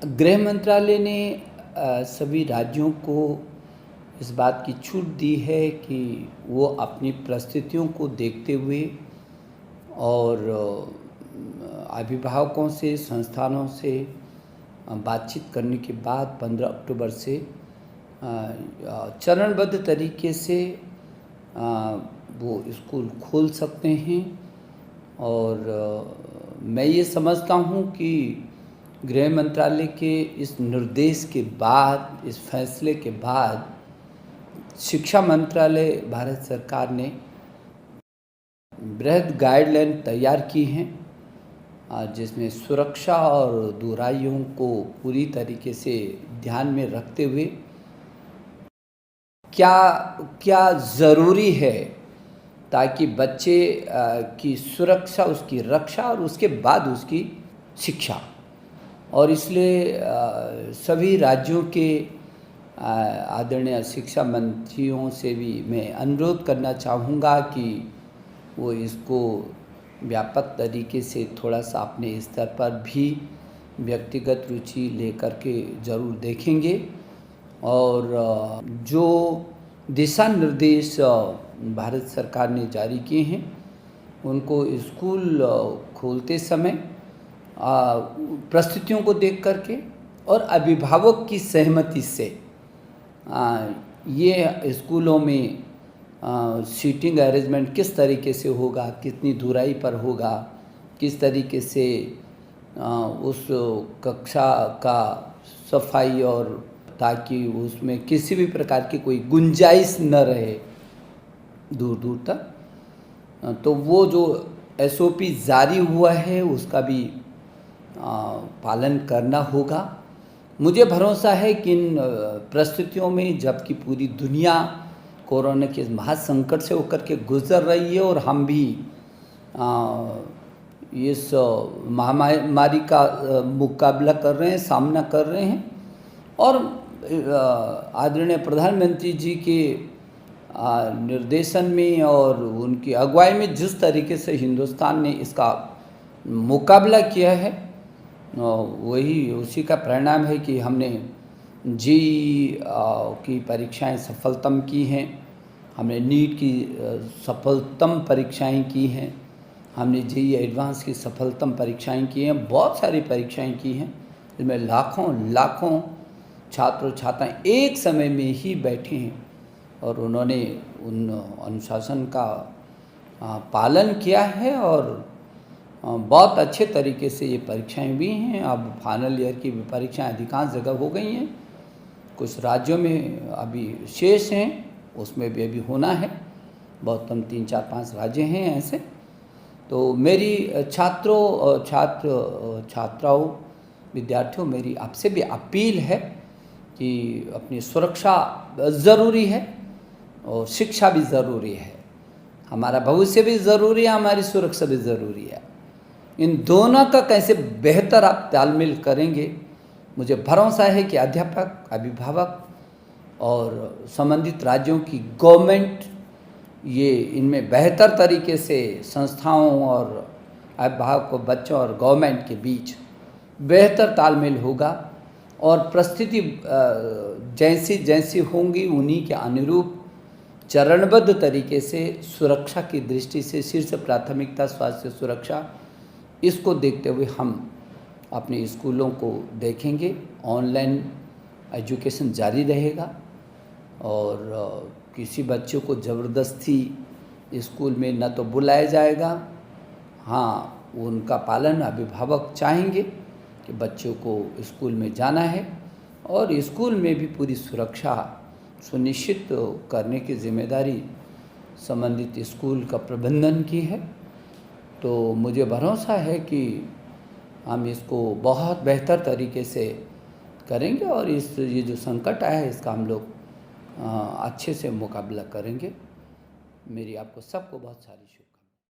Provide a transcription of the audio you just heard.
गृह मंत्रालय ने सभी राज्यों को इस बात की छूट दी है कि वो अपनी परिस्थितियों को देखते हुए और अभिभावकों से, संस्थानों से बातचीत करने के बाद 15 अक्टूबर से चरणबद्ध तरीके से वो स्कूल खोल सकते हैं। और मैं ये समझता हूँ कि गृह मंत्रालय के इस निर्देश के बाद, इस फैसले के बाद शिक्षा मंत्रालय भारत सरकार ने बृहद गाइडलाइन तैयार की हैं, जिसमें सुरक्षा और दूरियों को पूरी तरीके से ध्यान में रखते हुए क्या क्या ज़रूरी है ताकि बच्चे की सुरक्षा, उसकी रक्षा और उसके बाद उसकी शिक्षा। और इसलिए सभी राज्यों के आदरणीय शिक्षा मंत्रियों से भी मैं अनुरोध करना चाहूँगा कि वो इसको व्यापक तरीके से थोड़ा सा अपने स्तर पर भी व्यक्तिगत रुचि लेकर के ज़रूर देखेंगे। और जो दिशा निर्देश भारत सरकार ने जारी किए हैं उनको स्कूल खोलते समय परिस्थितियों को देख करके और अभिभावक की सहमति से ये स्कूलों में सीटिंग अरेंजमेंट किस तरीके से होगा, कितनी दूरी पर होगा, किस तरीके से उस कक्षा का सफाई, और ताकि उसमें किसी भी प्रकार की कोई गुंजाइश न रहे दूर दूर तक। तो वो जो SOP जारी हुआ है उसका भी पालन करना होगा। मुझे भरोसा है कि इन परिस्थितियों में, जबकि पूरी दुनिया कोरोना के महासंकट से होकर के गुजर रही है और हम भी इस महामारी का मुकाबला कर रहे हैं, सामना कर रहे हैं, और आदरणीय प्रधानमंत्री जी के निर्देशन में और उनकी अगुवाई में जिस तरीके से हिंदुस्तान ने इसका मुकाबला किया है, वही उसी का परिणाम है कि हमने JEE की परीक्षाएं सफलतम की हैं, हमने नीट की सफलतम परीक्षाएं की हैं, हमने JEE एडवांस की सफलतम परीक्षाएं की हैं, बहुत सारी परीक्षाएं की हैं, जिसमें लाखों छात्र छात्राएं एक समय में ही बैठे हैं और उन्होंने उन अनुशासन का पालन किया है और बहुत अच्छे तरीके से ये परीक्षाएं भी हैं। अब फाइनल ईयर की भी परीक्षाएं अधिकांश जगह हो गई हैं, कुछ राज्यों में अभी शेष हैं, उसमें भी अभी होना है। बहुत कम 3, 4, 5 राज्य हैं ऐसे। तो मेरी छात्राओं, विद्यार्थियों, मेरी आपसे भी अपील है कि अपनी सुरक्षा ज़रूरी है और शिक्षा भी ज़रूरी है, हमारा भविष्य भी ज़रूरी है, हमारी सुरक्षा भी ज़रूरी है। इन दोनों का कैसे बेहतर आप तालमेल करेंगे, मुझे भरोसा है कि अध्यापक, अभिभावक और संबंधित राज्यों की गवर्नमेंट ये इनमें बेहतर तरीके से संस्थाओं और अभिभावकों, बच्चों और गवर्नमेंट के बीच बेहतर तालमेल होगा और परिस्थिति जैसी होंगी उन्हीं के अनुरूप चरणबद्ध तरीके से सुरक्षा की दृष्टि से शीर्ष प्राथमिकता स्वास्थ्य सुरक्षा, इसको देखते हुए हम अपने स्कूलों को देखेंगे। ऑनलाइन एजुकेशन जारी रहेगा और किसी बच्चे को ज़बरदस्ती स्कूल में न तो बुलाया जाएगा, हाँ उनका पालन अभिभावक चाहेंगे कि बच्चों को स्कूल में जाना है और स्कूल में भी पूरी सुरक्षा सुनिश्चित करने की जिम्मेदारी संबंधित स्कूल का प्रबंधन की है। तो मुझे भरोसा है कि हम इसको बहुत बेहतर तरीके से करेंगे और ये जो संकट आया है इसका हम लोग अच्छे से मुकाबला करेंगे। मेरी आपको सबको बहुत सारी शुभकामनाएं।